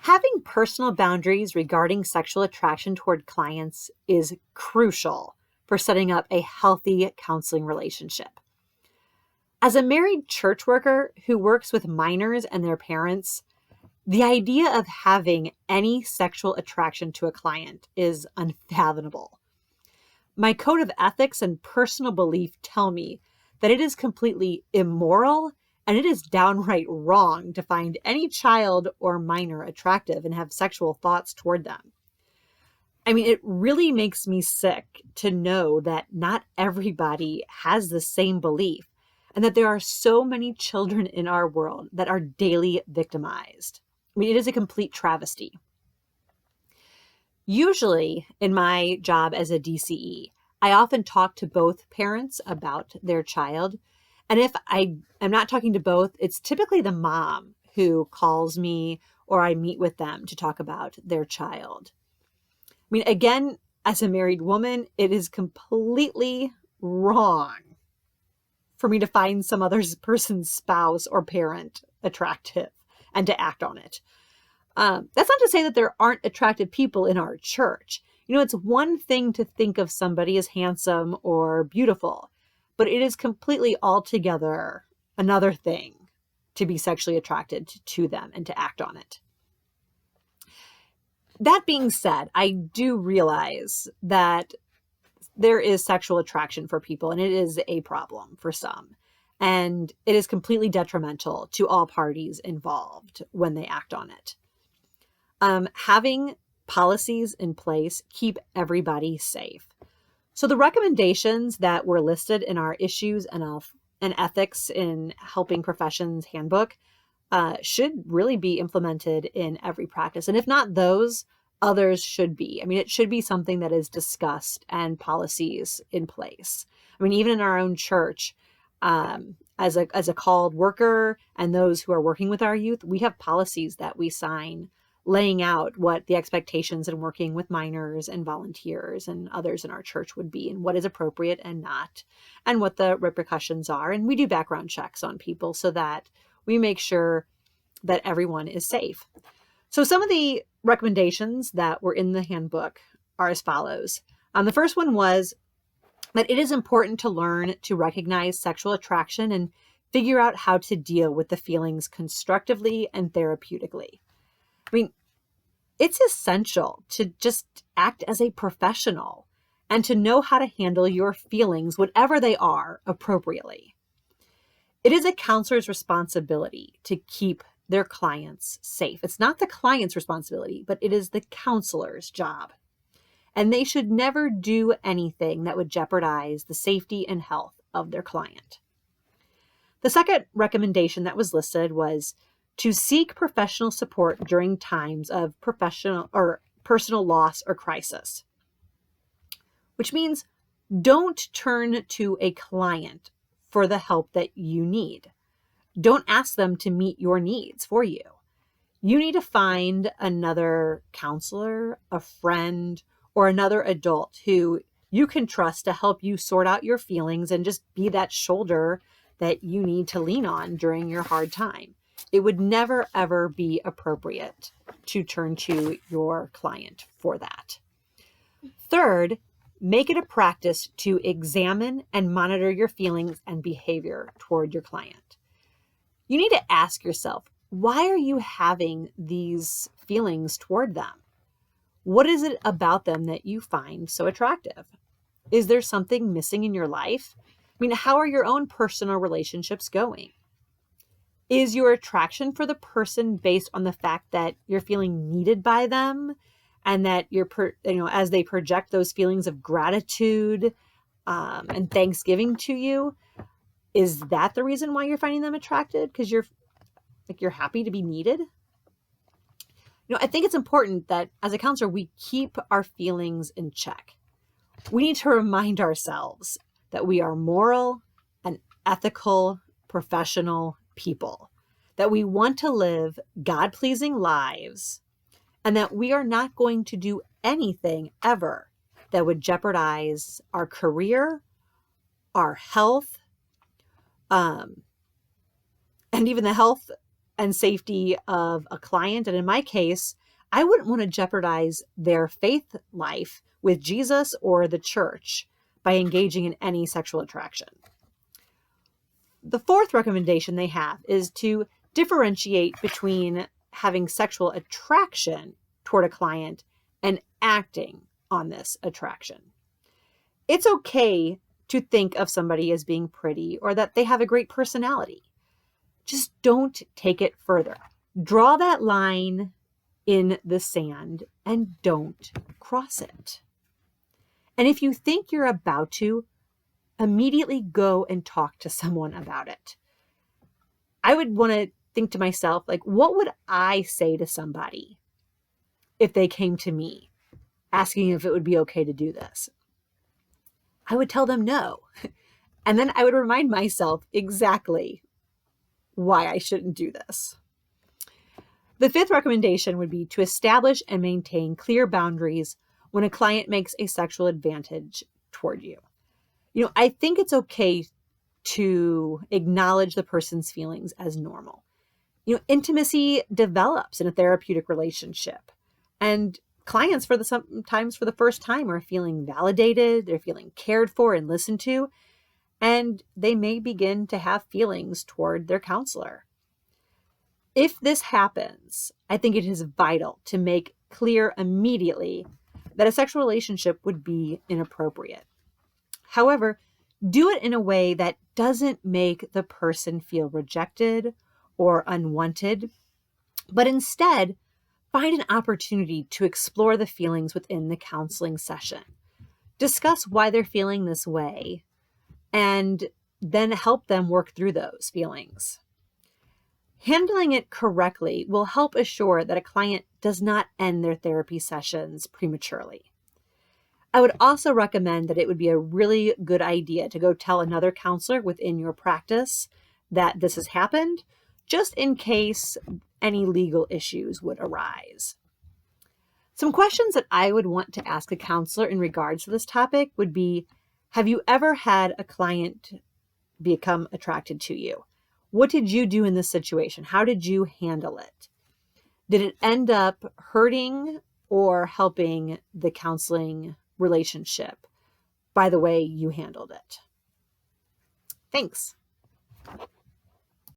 Having personal boundaries regarding sexual attraction toward clients is crucial for setting up a healthy counseling relationship. As a married church worker who works with minors and their parents, the idea of having any sexual attraction to a client is unfathomable. My code of ethics and personal belief tell me that it is completely immoral and it is downright wrong to find any child or minor attractive and have sexual thoughts toward them. I mean, it really makes me sick to know that not everybody has the same belief and that there are so many children in our world that are daily victimized. I mean, it is a complete travesty. Usually in my job as a DCE, I often talk to both parents about their child. And if I am not talking to both, it's typically the mom who calls me or I meet with them to talk about their child. I mean, again, as a married woman, it is completely wrong for me to find some other person's spouse or parent attractive and to act on it. That's not to say that there aren't attractive people in our church. You know, it's one thing to think of somebody as handsome or beautiful, but it is completely altogether another thing to be sexually attracted to them and to act on it. That being said, I do realize that there is sexual attraction for people, and it is a problem for some. And it is completely detrimental to all parties involved when they act on it. Having policies in place keep everybody safe. So the recommendations that were listed in our issues and ethics in helping professions handbook should really be implemented in every practice. And if not those, others should be. I mean, it should be something that is discussed and policies in place. I mean, even in our own church, as a called worker and those who are working with our youth, we have policies that we sign laying out what the expectations in working with minors and volunteers and others in our church would be and what is appropriate and not, and what the repercussions are. And we do background checks on people so that we make sure that everyone is safe. So some of the recommendations that were in the handbook are as follows. The first one was that it is important to learn to recognize sexual attraction and figure out how to deal with the feelings constructively and therapeutically. I mean, it's essential to just act as a professional and to know how to handle your feelings, whatever they are, appropriately. It is a counselor's responsibility to keep their clients safe. It's not the client's responsibility, but it is the counselor's job. And they should never do anything that would jeopardize the safety and health of their client. The second recommendation that was listed was to seek professional support during times of professional or personal loss or crisis, which means don't turn to a client for the help that you need. Don't ask them to meet your needs for you. You need to find another counselor, a friend, or another adult who you can trust to help you sort out your feelings and just be that shoulder that you need to lean on during your hard time. It would never, ever be appropriate to turn to your client for that. Third, make it a practice to examine and monitor your feelings and behavior toward your client. You need to ask yourself, why are you having these feelings toward them? What is it about them that you find so attractive? Is there something missing in your life? I mean, how are your own personal relationships going? Is your attraction for the person based on the fact that you're feeling needed by them and that as they project those feelings of gratitude and thanksgiving to you, is that the reason why you're finding them attracted? Because you're happy to be needed? I think it's important that as a counselor, we keep our feelings in check. We need to remind ourselves that we are moral and ethical, professional people, that we want to live God-pleasing lives, and that we are not going to do anything ever that would jeopardize our career, our health, and even the health and safety of a client. And in my case, I wouldn't want to jeopardize their faith life with Jesus or the church by engaging in any sexual attraction. The fourth recommendation they have is to differentiate between having sexual attraction toward a client and acting on this attraction. It's okay to think of somebody as being pretty or that they have a great personality. Just don't take it further. Draw that line in the sand and don't cross it. And if you think you're about to, immediately go and talk to someone about it. I would want to think to myself, like, what would I say to somebody if they came to me asking if it would be okay to do this? I would tell them no. And then I would remind myself exactly why I shouldn't do this. The fifth recommendation would be to establish and maintain clear boundaries when a client makes a sexual advantage toward you. I think it's okay to acknowledge the person's feelings as normal. Intimacy develops in a therapeutic relationship, and clients sometimes for the first time are feeling validated, they're feeling cared for and listened to, and they may begin to have feelings toward their counselor. If this happens, I think it is vital to make clear immediately that a sexual relationship would be inappropriate. However, do it in a way that doesn't make the person feel rejected or unwanted, but instead find an opportunity to explore the feelings within the counseling session. Discuss why they're feeling this way, and then help them work through those feelings. Handling it correctly will help assure that a client does not end their therapy sessions prematurely. I would also recommend that it would be a really good idea to go tell another counselor within your practice that this has happened, just in case any legal issues would arise. Some questions that I would want to ask a counselor in regards to this topic would be, have you ever had a client become attracted to you? What did you do in this situation? How did you handle it? Did it end up hurting or helping the counseling relationship by the way you handled it? Thanks.